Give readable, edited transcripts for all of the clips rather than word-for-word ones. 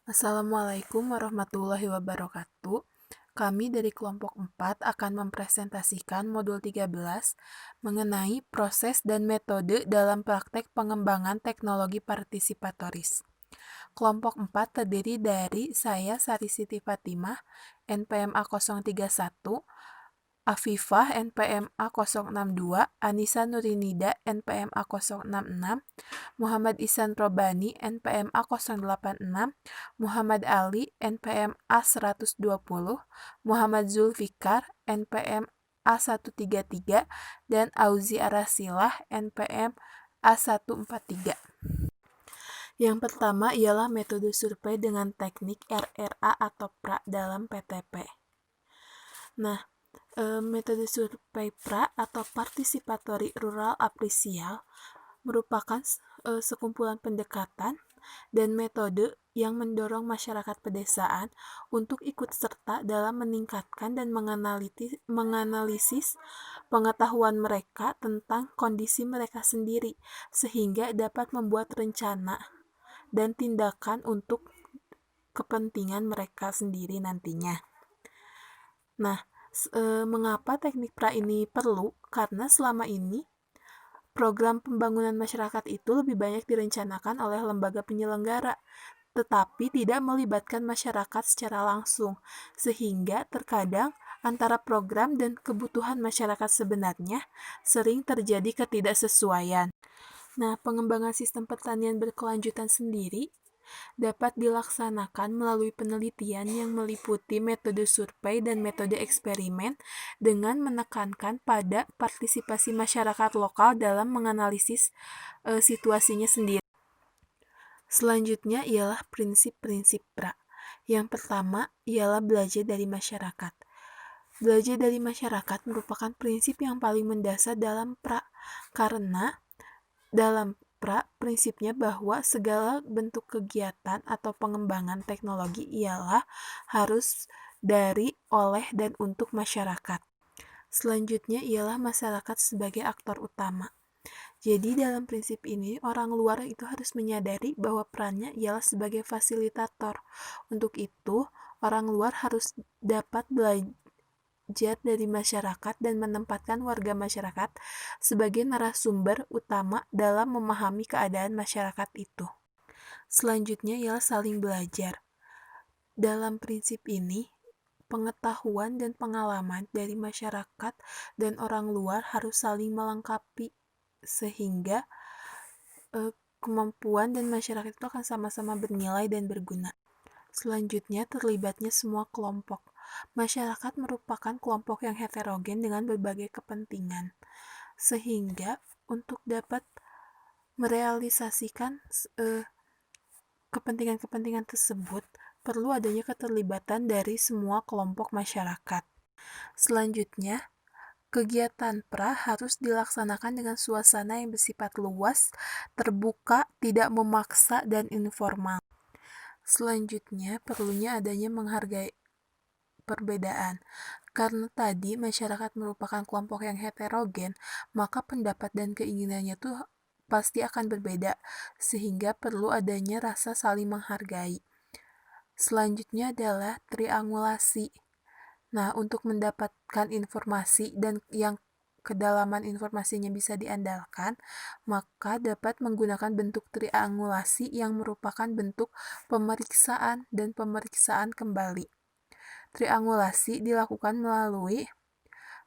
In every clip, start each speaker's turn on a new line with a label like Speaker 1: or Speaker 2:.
Speaker 1: Assalamualaikum warahmatullahi wabarakatuh. Kami dari kelompok 4 akan mempresentasikan modul 13 mengenai proses dan metode dalam praktek pengembangan teknologi partisipatoris. Kelompok 4 terdiri dari saya, Sari Siti Fatimah, NPM A031, Afifah, NPM A062, Anissa Nurinida, NPM A066, Muhammad Ihsan Robani, NPM A086, Muhammad Ali, NPM A120, Muhammad Zulfikar, NPM A133, dan Auzi Arasilah, NPM A143. Yang pertama ialah metode survei dengan teknik RRA atau PRA dalam PTP. Nah, metode survei PRA atau Participatory Rural Appraisal merupakan sekumpulan pendekatan dan metode yang mendorong masyarakat pedesaan untuk ikut serta dalam meningkatkan dan menganalisis pengetahuan mereka tentang kondisi mereka sendiri, sehingga dapat membuat rencana dan tindakan untuk kepentingan mereka sendiri nantinya. Nah, mengapa teknik PRA ini perlu? Karena selama ini program pembangunan masyarakat itu lebih banyak direncanakan oleh lembaga penyelenggara, tetapi tidak melibatkan masyarakat secara langsung, sehingga terkadang antara program dan kebutuhan masyarakat sebenarnya sering terjadi ketidaksesuaian. Nah, pengembangan sistem pertanian berkelanjutan sendiri dapat dilaksanakan melalui penelitian yang meliputi metode survei dan metode eksperimen dengan menekankan pada partisipasi masyarakat lokal dalam menganalisis situasinya sendiri. Selanjutnya ialah prinsip-prinsip PRA. Yang pertama ialah belajar dari masyarakat. Belajar dari masyarakat merupakan prinsip yang paling mendasar dalam PRA, karena dalam PRA, prinsipnya bahwa segala bentuk kegiatan atau pengembangan teknologi ialah harus dari, oleh, dan untuk masyarakat. Selanjutnya ialah masyarakat sebagai aktor utama. Jadi dalam prinsip ini, orang luar itu harus menyadari bahwa perannya ialah sebagai fasilitator. Untuk itu, orang luar harus dapat belajar dari masyarakat dan menempatkan warga masyarakat sebagai narasumber utama dalam memahami keadaan masyarakat itu. Selanjutnya ialah saling belajar. Dalam prinsip ini, pengetahuan dan pengalaman dari masyarakat dan orang luar harus saling melengkapi, sehingga kemampuan dan masyarakat itu akan sama-sama bernilai dan berguna. Selanjutnya, terlibatnya semua kelompok. Masyarakat merupakan kelompok yang heterogen dengan berbagai kepentingan, sehingga untuk dapat merealisasikan kepentingan-kepentingan tersebut, perlu adanya keterlibatan dari semua kelompok masyarakat. Selanjutnya, kegiatan PRA harus dilaksanakan dengan suasana yang bersifat luas, terbuka, tidak memaksa, dan informal. Selanjutnya, perlunya adanya menghargai perbedaan. Karena tadi masyarakat merupakan kelompok yang heterogen, maka pendapat dan keinginannya tuh pasti akan berbeda, sehingga perlu adanya rasa saling menghargai. Selanjutnya adalah triangulasi. Nah, untuk mendapatkan informasi dan yang kedalaman informasinya bisa diandalkan, maka dapat menggunakan bentuk triangulasi yang merupakan bentuk pemeriksaan dan pemeriksaan kembali. Triangulasi dilakukan melalui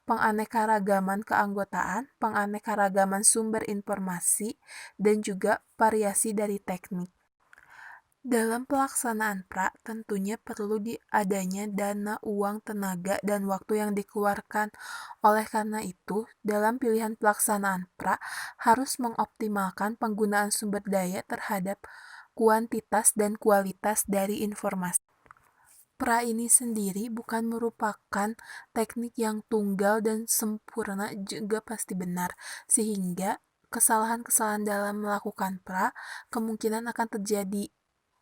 Speaker 1: penganekaragaman keanggotaan, penganekaragaman sumber informasi, dan juga variasi dari teknik. Dalam pelaksanaan PRA, tentunya perlu adanya dana, uang, tenaga, dan waktu yang dikeluarkan. Oleh karena itu, dalam pilihan pelaksanaan PRA harus mengoptimalkan penggunaan sumber daya terhadap kuantitas dan kualitas dari informasi. PRA ini sendiri bukan merupakan teknik yang tunggal dan sempurna juga pasti benar, sehingga kesalahan-kesalahan dalam melakukan PRA kemungkinan akan terjadi.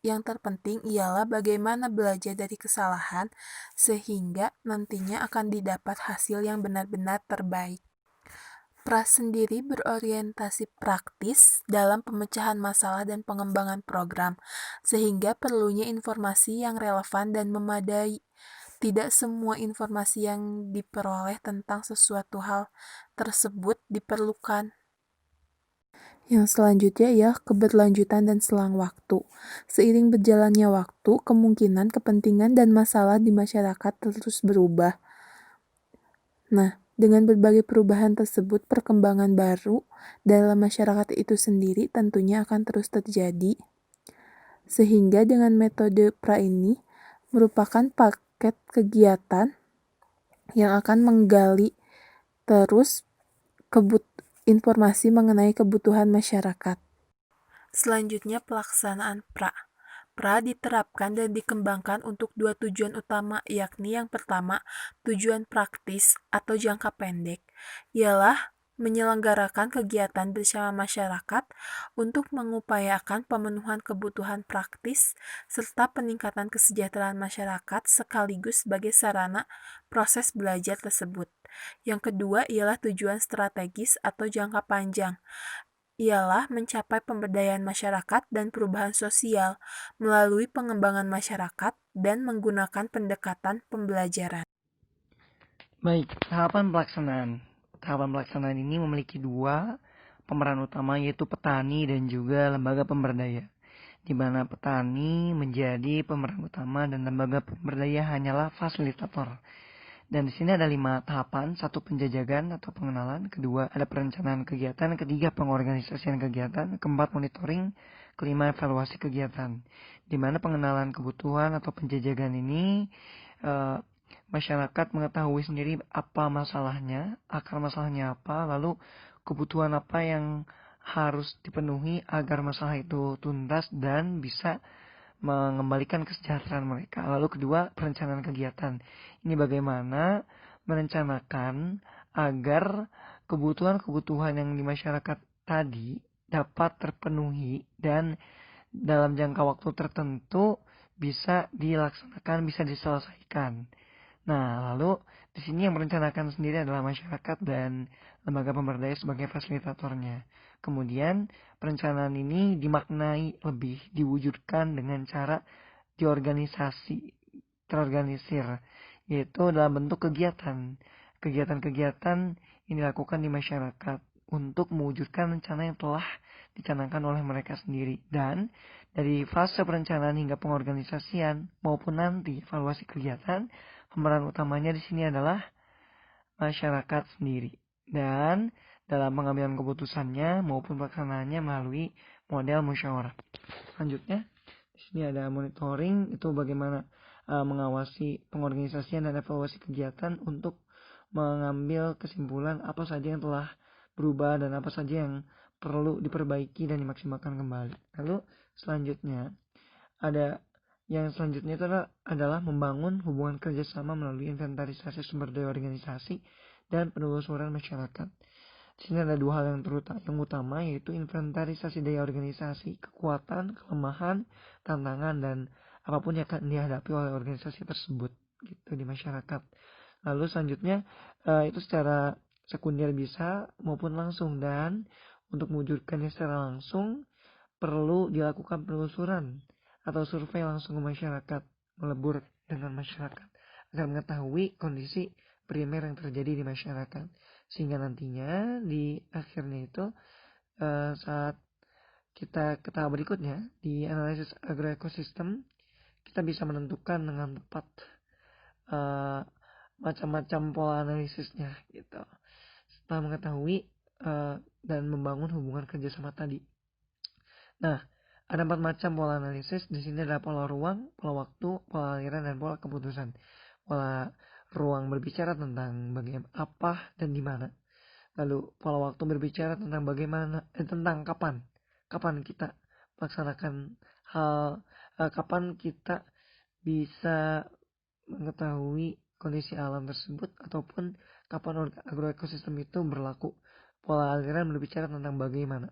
Speaker 1: Yang terpenting ialah bagaimana belajar dari kesalahan sehingga nantinya akan didapat hasil yang benar-benar terbaik. PRA sendiri berorientasi praktis dalam pemecahan masalah dan pengembangan program, sehingga perlunya informasi yang relevan dan memadai. Tidak semua informasi yang diperoleh tentang sesuatu hal tersebut diperlukan. Yang selanjutnya ya keberlanjutan dan selang waktu. Seiring berjalannya waktu, kemungkinan kepentingan dan masalah di masyarakat terus berubah. Nah, dengan berbagai perubahan tersebut, perkembangan baru dalam masyarakat itu sendiri tentunya akan terus terjadi. Sehingga dengan metode PRA ini merupakan paket kegiatan yang akan menggali terus informasi mengenai kebutuhan masyarakat. Selanjutnya pelaksanaan PRA. PRA diterapkan dan dikembangkan untuk dua tujuan utama, yakni yang pertama, tujuan praktis atau jangka pendek, ialah menyelenggarakan kegiatan bersama masyarakat untuk mengupayakan pemenuhan kebutuhan praktis serta peningkatan kesejahteraan masyarakat sekaligus sebagai sarana proses belajar tersebut. Yang kedua ialah tujuan strategis atau jangka panjang, ialah mencapai pemberdayaan masyarakat dan perubahan sosial melalui pengembangan masyarakat dan menggunakan pendekatan pembelajaran.
Speaker 2: Baik, tahapan pelaksanaan. Tahapan pelaksanaan ini memiliki dua pemeran utama, yaitu petani dan juga lembaga pemberdaya. Di mana petani menjadi pemeran utama dan lembaga pemberdaya hanyalah fasilitator. Dan di sini ada 5 tahapan: satu penjajakan atau pengenalan, kedua ada perencanaan kegiatan, ketiga pengorganisasian kegiatan, keempat monitoring, kelima evaluasi kegiatan. Di mana pengenalan kebutuhan atau penjajakan ini masyarakat mengetahui sendiri apa masalahnya, akar masalahnya apa, lalu kebutuhan apa yang harus dipenuhi agar masalah itu tuntas dan bisa mengembalikan kesejahteraan mereka. Lalu kedua, perencanaan kegiatan. Ini bagaimana merencanakan agar kebutuhan-kebutuhan yang di masyarakat tadi dapat terpenuhi dan dalam jangka waktu tertentu bisa dilaksanakan, bisa diselesaikan. Nah, lalu di sini yang merencanakan sendiri adalah masyarakat dan lembaga pemberdaya sebagai fasilitatornya. Kemudian perencanaan ini dimaknai lebih diwujudkan dengan cara terorganisir, yaitu dalam bentuk kegiatan. Kegiatan-kegiatan yang dilakukan di masyarakat untuk mewujudkan rencana yang telah dicanangkan oleh mereka sendiri. Dan dari fase perencanaan hingga pengorganisasian maupun nanti evaluasi kegiatan, pemeran utamanya di sini adalah masyarakat sendiri. Dan dalam pengambilan keputusannya maupun pelaksanaannya melalui model musyawarah. Selanjutnya, di sini ada monitoring, itu bagaimana mengawasi pengorganisasian dan evaluasi kegiatan untuk mengambil kesimpulan apa saja yang telah berubah dan apa saja yang perlu diperbaiki dan dimaksimalkan kembali. Lalu selanjutnya itu adalah membangun hubungan kerjasama melalui inventarisasi sumber daya organisasi dan penelusuran masyarakat. Di sini ada dua hal yang utama, yaitu inventarisasi daya organisasi, kekuatan, kelemahan, tantangan, dan apapun yang akan dihadapi oleh organisasi tersebut gitu di masyarakat. Lalu selanjutnya itu secara sekunder bisa maupun langsung, dan untuk mewujudkannya secara langsung perlu dilakukan penelusuran atau survei langsung ke masyarakat, melebur dengan masyarakat agar mengetahui kondisi primer yang terjadi di masyarakat, sehingga nantinya di akhirnya itu saat kita ke tahap berikutnya di analisis agroekosistem, kita bisa menentukan dengan tepat macam-macam pola analisisnya gitu setelah mengetahui dan membangun hubungan kerjasama tadi. Nah, ada 4 macam pola analisis. Di sini ada pola ruang, pola waktu, pola aliran, dan pola keputusan. Pola ruang berbicara tentang bagaimana, apa, dan di mana. Lalu pola waktu berbicara tentang bagaimana, tentang kapan kita melaksanakan hal, kapan kita bisa mengetahui kondisi alam tersebut ataupun kapan agroekosistem itu berlaku. Pola aliran berbicara tentang bagaimana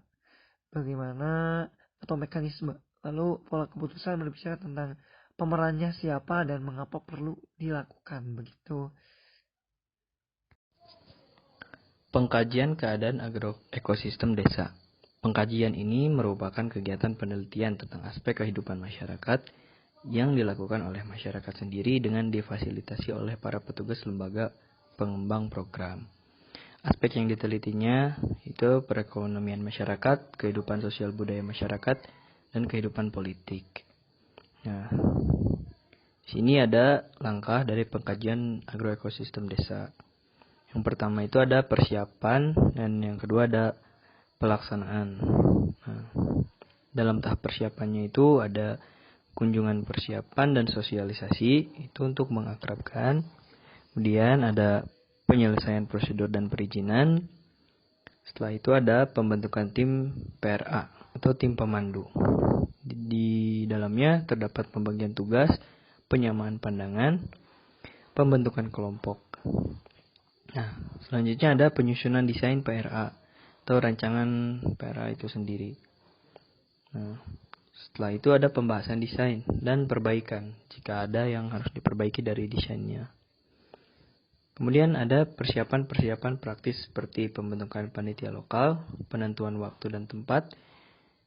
Speaker 2: atau mekanisme. Lalu pola keputusan berbicara tentang pemerannya siapa dan mengapa perlu dilakukan begitu.
Speaker 3: Pengkajian keadaan agroekosistem desa. Pengkajian ini merupakan kegiatan penelitian tentang aspek kehidupan masyarakat yang dilakukan oleh masyarakat sendiri dengan difasilitasi oleh para petugas lembaga pengembang program. Aspek yang ditelitinya itu perekonomian masyarakat, kehidupan sosial budaya masyarakat, dan kehidupan politik. Nah, sini ada langkah dari pengkajian agroekosistem desa. Yang pertama itu ada persiapan dan yang kedua ada pelaksanaan. Nah, dalam tahap persiapannya itu ada kunjungan persiapan dan sosialisasi itu untuk mengakrabkan. Kemudian ada penyelesaian prosedur dan perizinan. Setelah itu ada pembentukan tim PRA atau tim pemandu. Di dalamnya terdapat pembagian tugas, penyamaan pandangan, pembentukan kelompok. Nah, selanjutnya ada penyusunan desain PRA atau rancangan PRA itu sendiri. Nah, setelah itu ada pembahasan desain dan perbaikan jika ada yang harus diperbaiki dari desainnya. Kemudian ada persiapan-persiapan praktis seperti pembentukan panitia lokal, penentuan waktu dan tempat,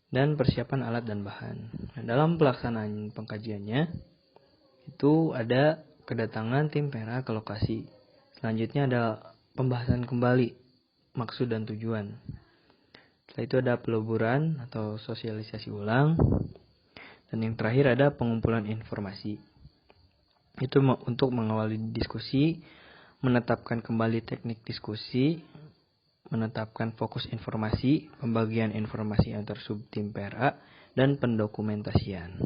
Speaker 3: dan persiapan alat dan bahan. Nah, dalam pelaksanaan pengkajiannya itu ada kedatangan tim PRA ke lokasi. Selanjutnya ada pembahasan kembali maksud dan tujuan. Setelah itu ada peleburan atau sosialisasi ulang. Dan yang terakhir ada pengumpulan informasi. Itu untuk mengawali diskusi, menetapkan kembali teknik diskusi, menetapkan fokus informasi, pembagian informasi antar subtim PRA, dan pendokumentasian.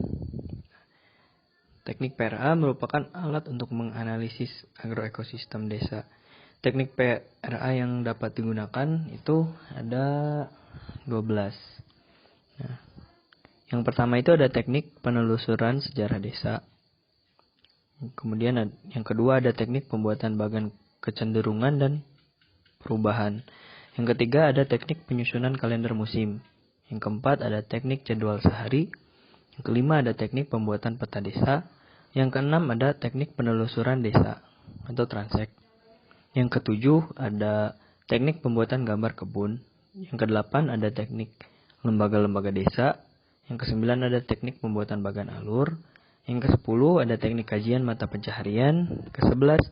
Speaker 3: Teknik PRA merupakan alat untuk menganalisis agroekosistem desa. Teknik PRA yang dapat digunakan itu ada 12. Nah, yang pertama itu ada teknik penelusuran sejarah desa. Kemudian yang kedua ada teknik pembuatan bagan kecenderungan dan perubahan. Yang ketiga ada teknik penyusunan kalender musim. Yang keempat ada teknik jadwal sehari. Yang kelima ada teknik pembuatan peta desa. Yang keenam ada teknik penelusuran desa atau transek. Yang ketujuh ada teknik pembuatan gambar kebun. Yang kedelapan ada teknik lembaga-lembaga desa. Yang kesembilan ada teknik pembuatan bagan alur. Yang kesepuluh ada teknik kajian mata pencaharian. Kesebelas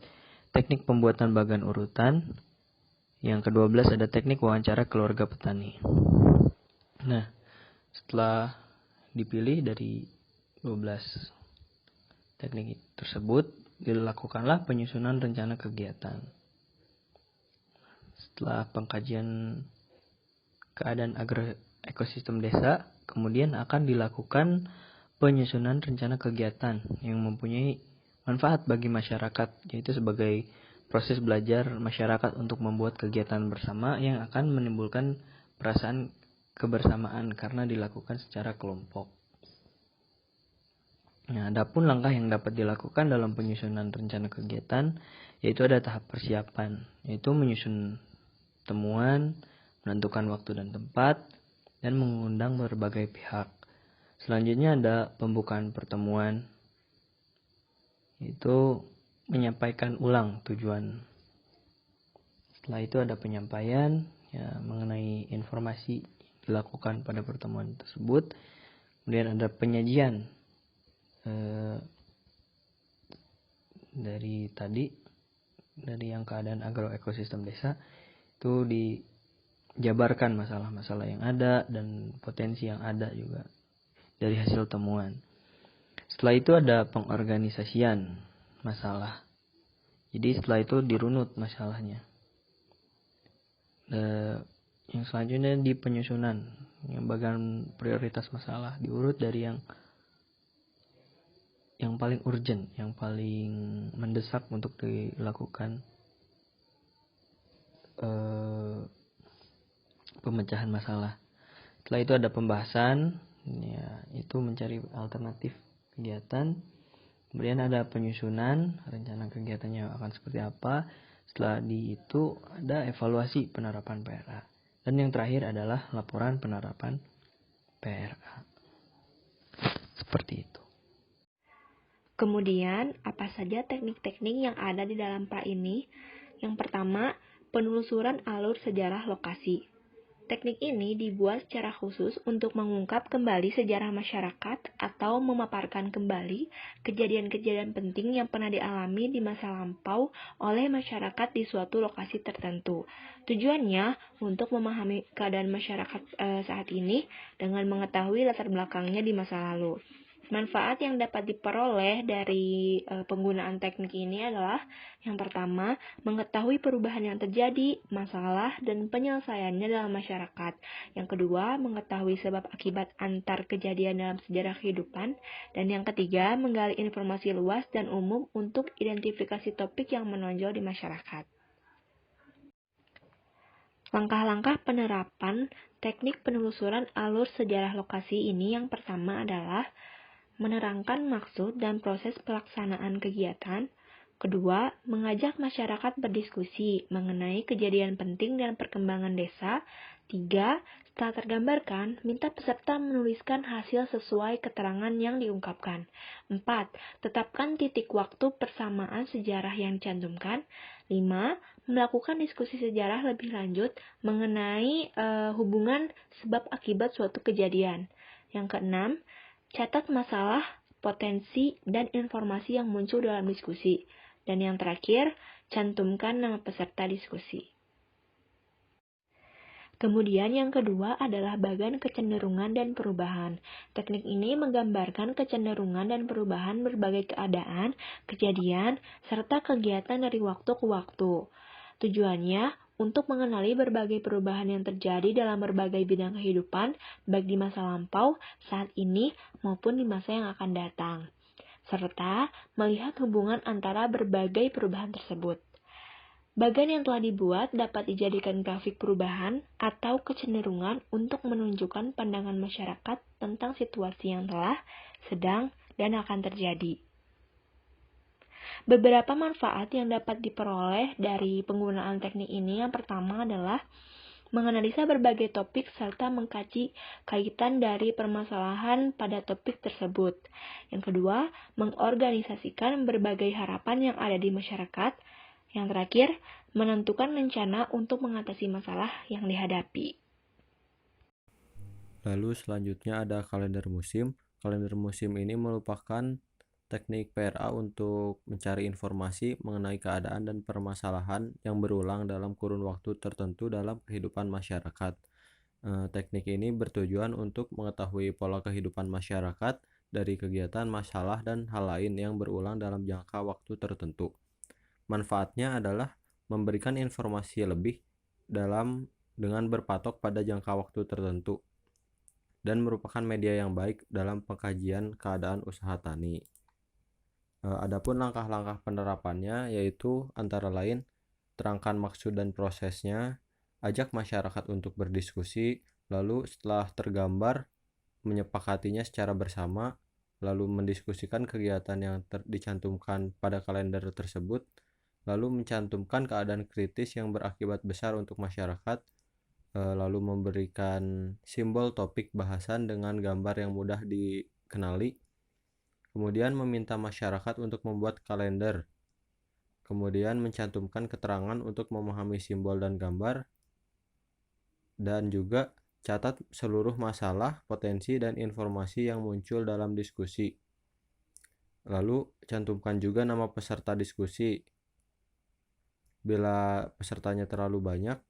Speaker 3: teknik pembuatan bagan urutan. Yang kedua belas ada teknik wawancara keluarga petani. Nah, setelah dipilih dari 12 teknik tersebut, dilakukanlah penyusunan rencana kegiatan. Setelah pengkajian keadaan agroekosistem desa, kemudian akan dilakukan penyusunan rencana kegiatan yang mempunyai manfaat bagi masyarakat, yaitu sebagai proses belajar masyarakat untuk membuat kegiatan bersama yang akan menimbulkan perasaan kebersamaan karena dilakukan secara kelompok. Nah, adapun langkah yang dapat dilakukan dalam penyusunan rencana kegiatan, yaitu ada tahap persiapan, yaitu menyusun temuan, menentukan waktu dan tempat, dan mengundang berbagai pihak. Selanjutnya ada pembukaan pertemuan, yaitu menyampaikan ulang tujuan. Setelah itu ada penyampaian mengenai informasi dilakukan pada pertemuan tersebut. Kemudian ada penyajian dari yang keadaan agroekosistem desa itu dijabarkan masalah-masalah yang ada dan potensi yang ada juga dari hasil temuan. Setelah itu ada pengorganisasian masalah. Jadi setelah itu dirunut masalahnya. Yang selanjutnya di penyusunan, yang bagian prioritas masalah diurut dari yang paling urgent, yang paling mendesak untuk dilakukan pemecahan masalah. Setelah itu ada pembahasan, itu mencari alternatif kegiatan. Kemudian ada penyusunan, rencana kegiatannya akan seperti apa. Setelah itu ada evaluasi penerapan PRA. Dan yang terakhir adalah laporan penerapan PRA. Seperti itu.
Speaker 4: Kemudian, apa saja teknik-teknik yang ada di dalam PRA ini? Yang pertama, penelusuran alur sejarah lokasi. Teknik ini dibuat secara khusus untuk mengungkap kembali sejarah masyarakat atau memaparkan kembali kejadian-kejadian penting yang pernah dialami di masa lampau oleh masyarakat di suatu lokasi tertentu. Tujuannya untuk memahami keadaan masyarakat saat ini dengan mengetahui latar belakangnya di masa lalu. Manfaat yang dapat diperoleh dari penggunaan teknik ini adalah yang pertama, mengetahui perubahan yang terjadi, masalah, dan penyelesaiannya dalam masyarakat. Yang kedua, mengetahui sebab akibat antar kejadian dalam sejarah kehidupan. Dan yang ketiga, menggali informasi luas dan umum untuk identifikasi topik yang menonjol di masyarakat. Langkah-langkah penerapan teknik penelusuran alur sejarah lokasi ini yang pertama adalah menerangkan maksud dan proses pelaksanaan kegiatan. Kedua, mengajak masyarakat berdiskusi mengenai kejadian penting dan perkembangan desa. Tiga, setelah tergambarkan, minta peserta menuliskan hasil sesuai keterangan yang diungkapkan. Empat, tetapkan titik waktu persamaan sejarah yang dicantumkan. Lima, melakukan diskusi sejarah lebih lanjut mengenai hubungan sebab akibat suatu kejadian. Yang keenam, catat masalah, potensi, dan informasi yang muncul dalam diskusi. Dan yang terakhir, cantumkan nama peserta diskusi. Kemudian yang kedua adalah bagan kecenderungan dan perubahan. Teknik ini menggambarkan kecenderungan dan perubahan berbagai keadaan, kejadian, serta kegiatan dari waktu ke waktu. Tujuannya untuk mengenali berbagai perubahan yang terjadi dalam berbagai bidang kehidupan, baik di masa lampau, saat ini, maupun di masa yang akan datang, serta melihat hubungan antara berbagai perubahan tersebut. Bagan yang telah dibuat dapat dijadikan grafik perubahan atau kecenderungan untuk menunjukkan pandangan masyarakat tentang situasi yang telah, sedang, dan akan terjadi. Beberapa manfaat yang dapat diperoleh dari penggunaan teknik ini yang pertama adalah menganalisa berbagai topik serta mengkaji kaitan dari permasalahan pada topik tersebut. Yang kedua, mengorganisasikan berbagai harapan yang ada di masyarakat. Yang terakhir, menentukan rencana untuk mengatasi masalah yang dihadapi.
Speaker 5: Lalu selanjutnya ada kalender musim. Kalender musim ini merupakan teknik PRA untuk mencari informasi mengenai keadaan dan permasalahan yang berulang dalam kurun waktu tertentu dalam kehidupan masyarakat. Teknik ini bertujuan untuk mengetahui pola kehidupan masyarakat dari kegiatan, masalah, dan hal lain yang berulang dalam jangka waktu tertentu. Manfaatnya adalah memberikan informasi lebih dengan berpatok pada jangka waktu tertentu dan merupakan media yang baik dalam pengkajian keadaan usaha tani. Adapun langkah-langkah penerapannya yaitu antara lain terangkan maksud dan prosesnya, ajak masyarakat untuk berdiskusi, lalu setelah tergambar menyepakatinya secara bersama, lalu mendiskusikan kegiatan yang dicantumkan pada kalender tersebut, lalu mencantumkan keadaan kritis yang berakibat besar untuk masyarakat, lalu memberikan simbol topik bahasan dengan gambar yang mudah dikenali. Kemudian meminta masyarakat untuk membuat kalender. Kemudian mencantumkan keterangan untuk memahami simbol dan gambar. Dan juga catat seluruh masalah, potensi, dan informasi yang muncul dalam diskusi. Lalu cantumkan juga nama peserta diskusi. Bila pesertanya terlalu banyak,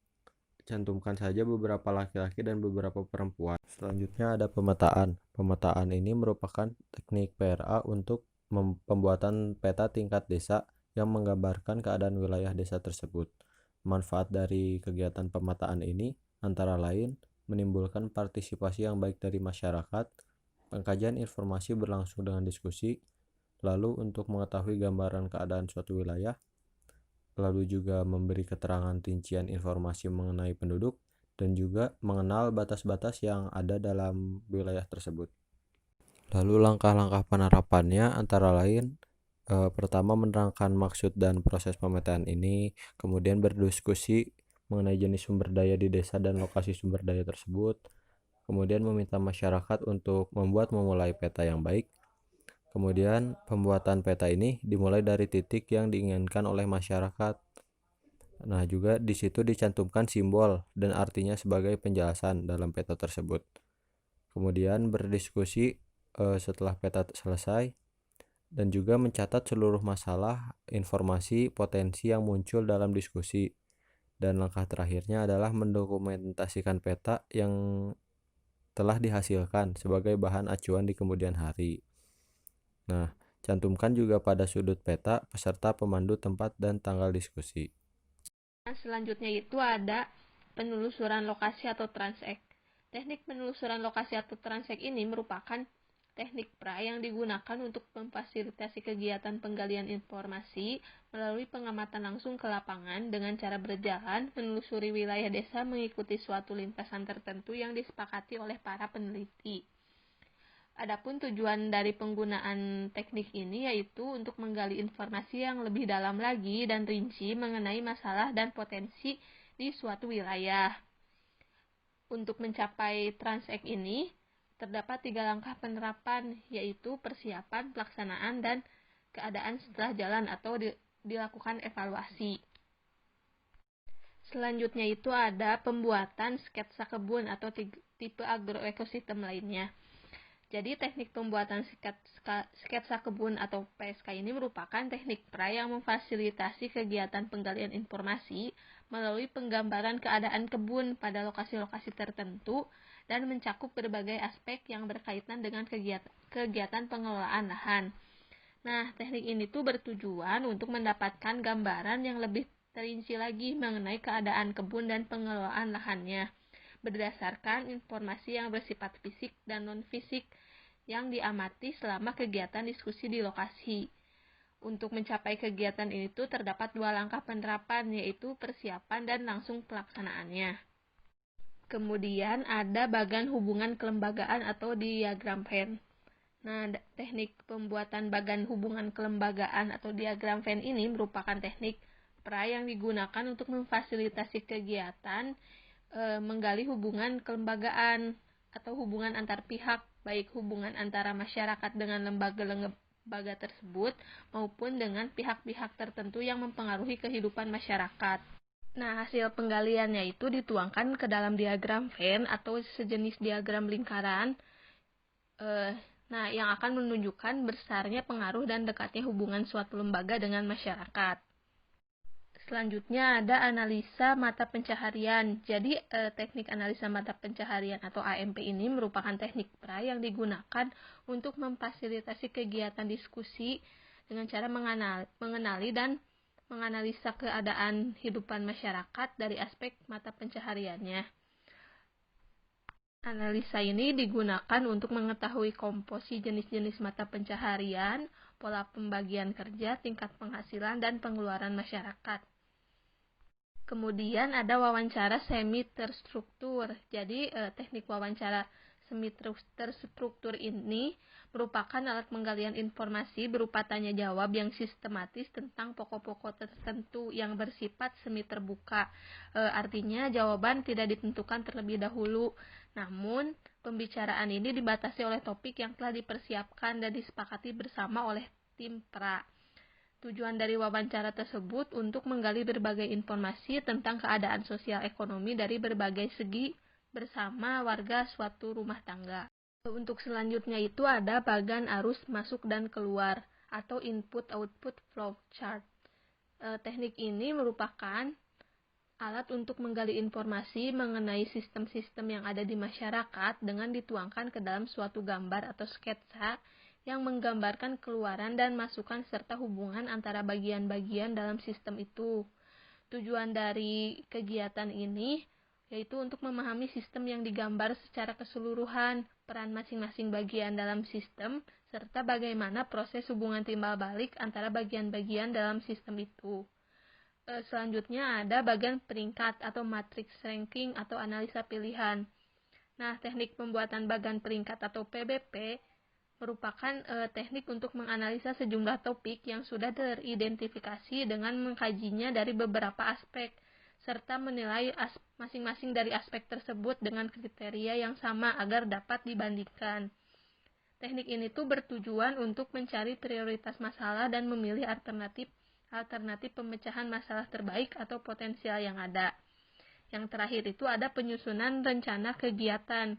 Speaker 5: cantumkan saja beberapa laki-laki dan beberapa perempuan. Selanjutnya ada pemetaan. Pemetaan ini merupakan teknik PRA untuk pembuatan peta tingkat desa yang menggambarkan keadaan wilayah desa tersebut. Manfaat dari kegiatan pemetaan ini antara lain menimbulkan partisipasi yang baik dari masyarakat, pengkajian informasi berlangsung dengan diskusi, lalu untuk mengetahui gambaran keadaan suatu wilayah, lalu juga memberi keterangan rincian informasi mengenai penduduk, dan juga mengenal batas-batas yang ada dalam wilayah tersebut. Lalu langkah-langkah penerapannya antara lain pertama menerangkan maksud dan proses pemetaan ini, kemudian berdiskusi mengenai jenis sumber daya di desa dan lokasi sumber daya tersebut, kemudian meminta masyarakat untuk memulai peta yang baik. Kemudian pembuatan peta ini dimulai dari titik yang diinginkan oleh masyarakat. Nah, juga di situ dicantumkan simbol dan artinya sebagai penjelasan dalam peta tersebut. Kemudian berdiskusi setelah peta selesai dan juga mencatat seluruh masalah, informasi, potensi yang muncul dalam diskusi. Dan langkah terakhirnya adalah mendokumentasikan peta yang telah dihasilkan sebagai bahan acuan di kemudian hari. Nah, cantumkan juga pada sudut peta peserta pemandu tempat dan tanggal diskusi.
Speaker 4: Nah, selanjutnya itu ada penelusuran lokasi atau transek. Teknik penelusuran lokasi atau transek ini merupakan teknik pra yang digunakan untuk memfasilitasi kegiatan penggalian informasi melalui pengamatan langsung ke lapangan dengan cara berjalan, menelusuri wilayah desa mengikuti suatu lintasan tertentu yang disepakati oleh para peneliti. Adapun tujuan dari penggunaan teknik ini yaitu untuk menggali informasi yang lebih dalam lagi dan rinci mengenai masalah dan potensi di suatu wilayah. Untuk mencapai transek ini, terdapat 3 langkah penerapan, yaitu persiapan, pelaksanaan, dan keadaan setelah jalan atau dilakukan evaluasi. Selanjutnya itu ada pembuatan sketsa kebun atau tipe agroekosistem lainnya. Jadi teknik pembuatan sketsa kebun atau PSK ini merupakan teknik pra yang memfasilitasi kegiatan penggalian informasi melalui penggambaran keadaan kebun pada lokasi-lokasi tertentu dan mencakup berbagai aspek yang berkaitan dengan kegiatan pengelolaan lahan. Nah, teknik ini tuh bertujuan untuk mendapatkan gambaran yang lebih terinci lagi mengenai keadaan kebun dan pengelolaan lahannya berdasarkan informasi yang bersifat fisik dan non-fisik yang diamati selama kegiatan diskusi di lokasi. Untuk mencapai kegiatan ini tuh terdapat 2 langkah penerapan, yaitu persiapan dan langsung pelaksanaannya. Kemudian ada bagan hubungan kelembagaan atau diagram Venn. Nah, teknik pembuatan bagan hubungan kelembagaan atau diagram Venn ini merupakan teknik pra yang digunakan untuk memfasilitasi kegiatan menggali hubungan kelembagaan atau hubungan antar pihak, baik hubungan antara masyarakat dengan lembaga tersebut maupun dengan pihak-pihak tertentu yang mempengaruhi kehidupan masyarakat. Nah, hasil penggaliannya itu dituangkan ke dalam diagram Venn atau sejenis diagram lingkaran yang akan menunjukkan besarnya pengaruh dan dekatnya hubungan suatu lembaga dengan masyarakat. Selanjutnya ada analisa mata pencaharian. Jadi teknik analisa mata pencaharian atau AMP ini merupakan teknik pra yang digunakan untuk memfasilitasi kegiatan diskusi dengan cara mengenali dan menganalisa keadaan hidupan masyarakat dari aspek mata pencahariannya. Analisa ini digunakan untuk mengetahui komposisi jenis-jenis mata pencaharian, pola pembagian kerja, tingkat penghasilan, dan pengeluaran masyarakat. Kemudian ada wawancara semi terstruktur. Jadi teknik wawancara semi terstruktur ini merupakan alat penggalian informasi berupa tanya jawab yang sistematis tentang pokok-pokok tertentu yang bersifat semi terbuka. Artinya jawaban tidak ditentukan terlebih dahulu. Namun pembicaraan ini dibatasi oleh topik yang telah dipersiapkan dan disepakati bersama oleh tim pra. Tujuan dari wawancara tersebut untuk menggali berbagai informasi tentang keadaan sosial ekonomi dari berbagai segi bersama warga suatu rumah tangga. Untuk selanjutnya itu ada bagan arus masuk dan keluar atau input-output flow chart. Teknik ini merupakan alat untuk menggali informasi mengenai sistem-sistem yang ada di masyarakat dengan dituangkan ke dalam suatu gambar atau sketsa yang menggambarkan keluaran dan masukan serta hubungan antara bagian-bagian dalam sistem itu. Tujuan dari kegiatan ini yaitu untuk memahami sistem yang digambar secara keseluruhan, peran masing-masing bagian dalam sistem, serta bagaimana proses hubungan timbal balik antara bagian-bagian dalam sistem itu. Selanjutnya ada bagian peringkat atau matrix ranking atau analisa pilihan. Nah, teknik pembuatan bagan peringkat atau PBP merupakan teknik untuk menganalisa sejumlah topik yang sudah teridentifikasi dengan mengkajinya dari beberapa aspek, serta menilai masing-masing dari aspek tersebut dengan kriteria yang sama agar dapat dibandingkan. Teknik ini tuh bertujuan untuk mencari prioritas masalah dan memilih alternatif
Speaker 6: alternatif pemecahan masalah terbaik atau potensial yang ada. Yang terakhir itu ada penyusunan rencana kegiatan.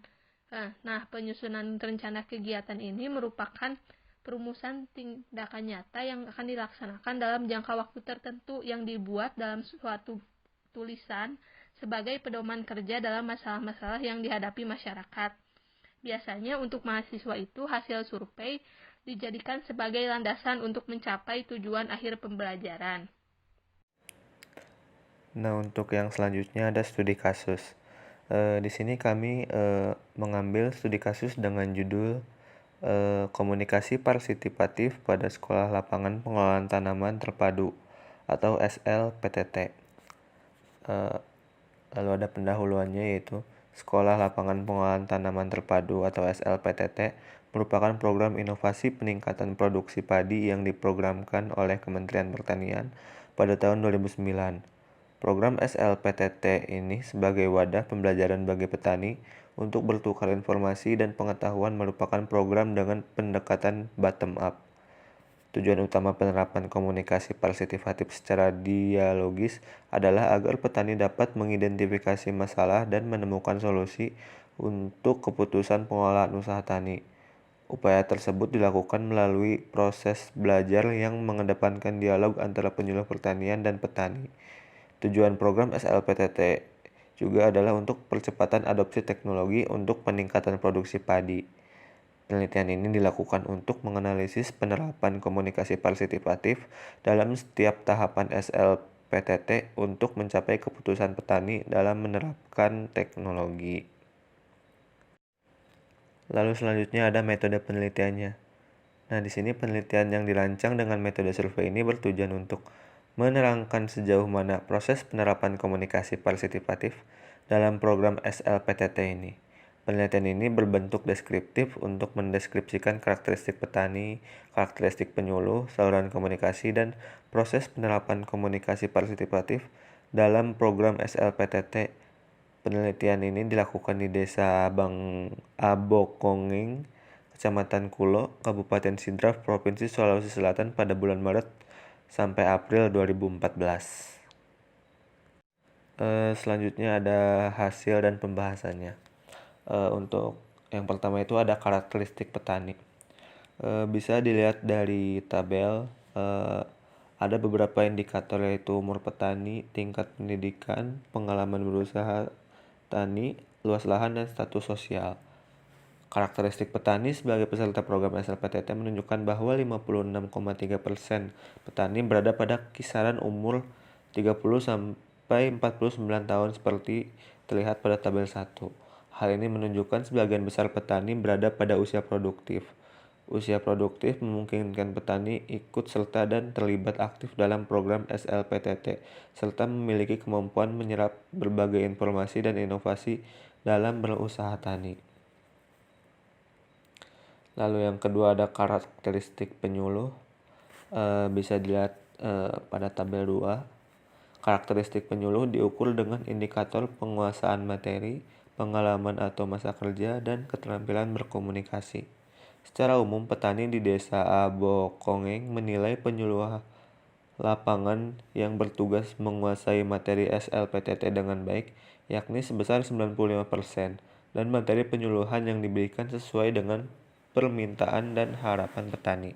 Speaker 6: Nah, penyusunan rencana kegiatan ini merupakan perumusan tindakan nyata yang akan dilaksanakan dalam jangka waktu tertentu yang dibuat dalam suatu tulisan sebagai pedoman kerja dalam masalah-masalah yang dihadapi masyarakat. Biasanya untuk mahasiswa itu hasil survei dijadikan sebagai landasan untuk mencapai tujuan akhir pembelajaran.
Speaker 7: Nah, untuk yang selanjutnya ada studi kasus. Di sini kami mengambil studi kasus dengan judul Komunikasi Partisipatif pada Sekolah Lapangan Pengelolaan Tanaman Terpadu atau SLPTT. Lalu ada pendahuluannya yaitu Sekolah Lapangan Pengelolaan Tanaman Terpadu atau SLPTT merupakan program inovasi peningkatan produksi padi yang diprogramkan oleh Kementerian Pertanian pada tahun 2009. Program SLPTT ini sebagai wadah pembelajaran bagi petani untuk bertukar informasi dan pengetahuan merupakan program dengan pendekatan bottom up. Tujuan utama penerapan komunikasi partisipatif secara dialogis adalah agar petani dapat mengidentifikasi masalah dan menemukan solusi untuk keputusan pengelolaan usaha tani. Upaya tersebut dilakukan melalui proses belajar yang mengedepankan dialog antara penyuluh pertanian dan petani. Tujuan program SLPTT juga adalah untuk percepatan adopsi teknologi untuk peningkatan produksi padi. Penelitian ini dilakukan untuk menganalisis penerapan komunikasi partisipatif dalam setiap tahapan SLPTT untuk mencapai keputusan petani dalam menerapkan teknologi. Lalu selanjutnya ada metode penelitiannya. Nah, di sini penelitian yang dirancang dengan metode survei ini bertujuan untuk menerangkan sejauh mana proses penerapan komunikasi partisipatif dalam program SLPTT ini. Penelitian ini berbentuk deskriptif untuk mendeskripsikan karakteristik petani, karakteristik penyuluh, saluran komunikasi, dan proses penerapan komunikasi partisipatif dalam program SLPTT. Penelitian ini dilakukan di Desa Abokonging, Kecamatan Kulo, Kabupaten Sidrap, Provinsi Sulawesi Selatan pada bulan Maret sampai April 2014. Selanjutnya ada hasil dan pembahasannya. Untuk yang pertama itu ada karakteristik petani. Bisa dilihat dari tabel, ada beberapa indikator yaitu umur petani, tingkat pendidikan, pengalaman berusaha tani, luas lahan, dan status sosial. Karakteristik petani sebagai peserta program SLPTT menunjukkan bahwa 56,3% petani berada pada kisaran umur 30 sampai 49 tahun seperti terlihat pada tabel 1. Hal ini menunjukkan sebagian besar petani berada pada usia produktif. Usia produktif memungkinkan petani ikut serta dan terlibat aktif dalam program SLPTT, serta memiliki kemampuan menyerap berbagai informasi dan inovasi dalam berusaha tani. Lalu yang kedua ada karakteristik penyuluh. Bisa dilihat pada tabel 2. Karakteristik penyuluh diukur dengan indikator penguasaan materi, pengalaman atau masa kerja, dan keterampilan berkomunikasi. Secara umum, petani di Desa Abokongeng menilai penyuluh lapangan yang bertugas menguasai materi SLPTT dengan baik, yakni sebesar 95%, dan materi penyuluhan yang diberikan sesuai dengan permintaan dan harapan petani.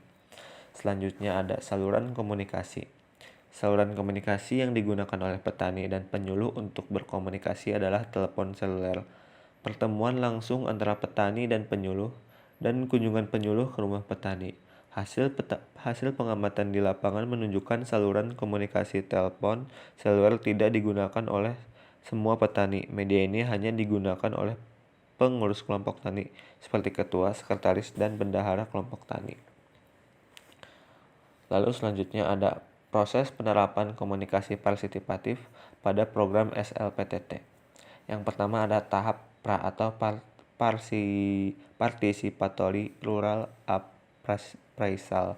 Speaker 7: Selanjutnya ada saluran komunikasi. Saluran komunikasi yang digunakan oleh petani dan penyuluh untuk berkomunikasi adalah telepon seluler, pertemuan langsung antara petani dan penyuluh, dan kunjungan penyuluh ke rumah petani. Hasil pengamatan di lapangan menunjukkan saluran komunikasi telepon seluler tidak digunakan oleh semua petani. Media ini hanya digunakan oleh pengurus kelompok tani seperti ketua, sekretaris, dan bendahara kelompok tani. Lalu selanjutnya ada proses penerapan komunikasi partisipatif pada program SLPTT. Yang pertama ada tahap pra atau Participatory Rural Appraisal.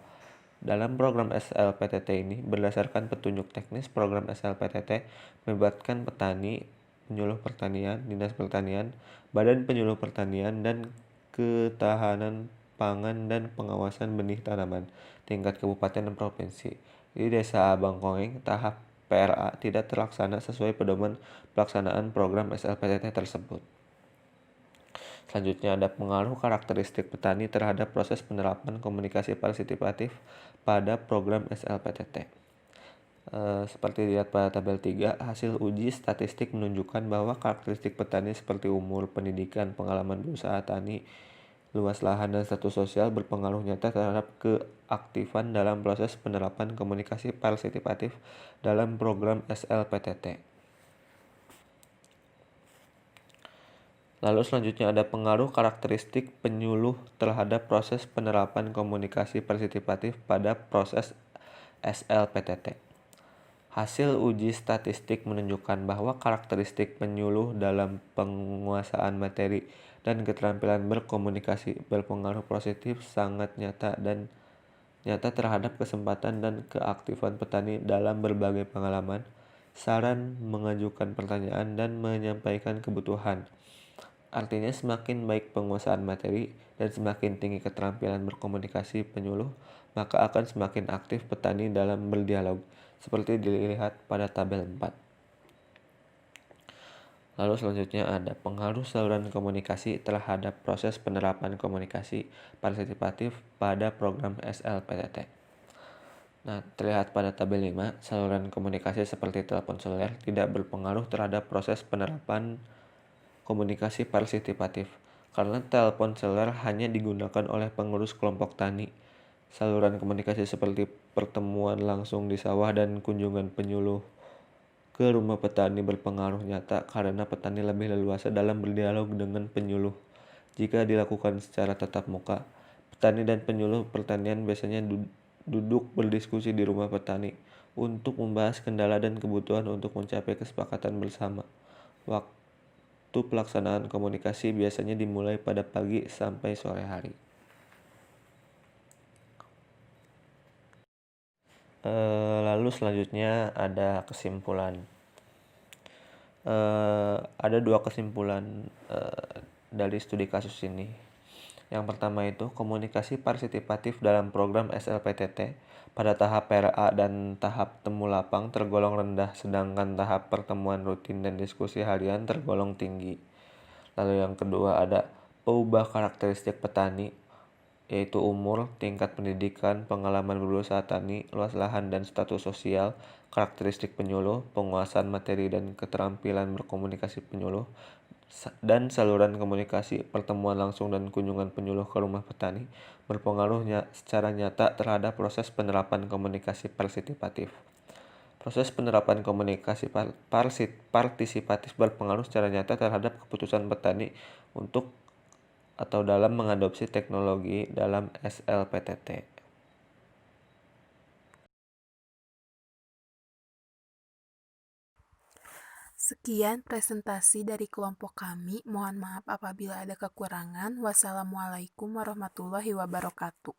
Speaker 7: Dalam program SLPTT ini, berdasarkan petunjuk teknis program SLPTT melibatkan petani, penyuluh pertanian, dinas pertanian, badan penyuluh pertanian, dan ketahanan pangan dan pengawasan benih tanaman tingkat kabupaten dan provinsi. Di Desa Bangkongeng, tahap PRA tidak terlaksana sesuai pedoman pelaksanaan program SLPTT tersebut. Selanjutnya ada pengaruh karakteristik petani terhadap proses penerapan komunikasi partisipatif pada program SLPTT. Seperti dilihat pada tabel 3, hasil uji statistik menunjukkan bahwa karakteristik petani seperti umur, pendidikan, pengalaman berusaha tani, luas lahan, dan status sosial berpengaruh nyata terhadap keaktifan dalam proses penerapan komunikasi partisipatif dalam program SLPTT. Lalu selanjutnya ada pengaruh karakteristik penyuluh terhadap proses penerapan komunikasi partisipatif pada proses SLPTT. Hasil uji statistik menunjukkan bahwa karakteristik penyuluh dalam penguasaan materi dan keterampilan berkomunikasi berpengaruh positif sangat nyata terhadap kesempatan dan keaktifan petani dalam berbagai pengalaman, saran, mengajukan pertanyaan, dan menyampaikan kebutuhan. Artinya semakin baik penguasaan materi dan semakin tinggi keterampilan berkomunikasi penyuluh, maka akan semakin aktif petani dalam berdialog, seperti dilihat pada tabel 4. Lalu selanjutnya ada pengaruh saluran komunikasi terhadap proses penerapan komunikasi partisipatif pada program SLPTT. Nah, terlihat pada tabel 5, saluran komunikasi seperti telepon seluler tidak berpengaruh terhadap proses penerapan komunikasi partisipatif, karena telepon seluler hanya digunakan oleh pengurus kelompok tani. Saluran komunikasi seperti pertemuan langsung di sawah dan kunjungan penyuluh ke rumah petani berpengaruh nyata karena petani lebih leluasa dalam berdialog dengan penyuluh. Jika dilakukan secara tatap muka, petani dan penyuluh pertanian biasanya duduk berdiskusi di rumah petani untuk membahas kendala dan kebutuhan untuk mencapai kesepakatan bersama. Waktu pelaksanaan komunikasi biasanya dimulai pada pagi sampai sore hari. Lalu selanjutnya ada kesimpulan. Ada 2 kesimpulan dari studi kasus ini. Yang pertama itu, komunikasi partisipatif dalam program SLPTT pada tahap PRA dan tahap temu lapang tergolong rendah, sedangkan tahap pertemuan rutin dan diskusi harian tergolong tinggi. Lalu yang kedua ada peubah karakteristik petani, yaitu umur, tingkat pendidikan, pengalaman berusaha tani, luas lahan dan status sosial, karakteristik penyuluh, penguasaan materi dan keterampilan berkomunikasi penyuluh, dan saluran komunikasi, pertemuan langsung dan kunjungan penyuluh ke rumah petani berpengaruh secara nyata terhadap proses penerapan komunikasi partisipatif. Proses penerapan komunikasi partisipatif berpengaruh secara nyata terhadap keputusan petani untuk atau dalam mengadopsi teknologi dalam SLPTT.
Speaker 1: Sekian presentasi dari kelompok kami. Mohon maaf apabila ada kekurangan. Wassalamualaikum warahmatullahi wabarakatuh.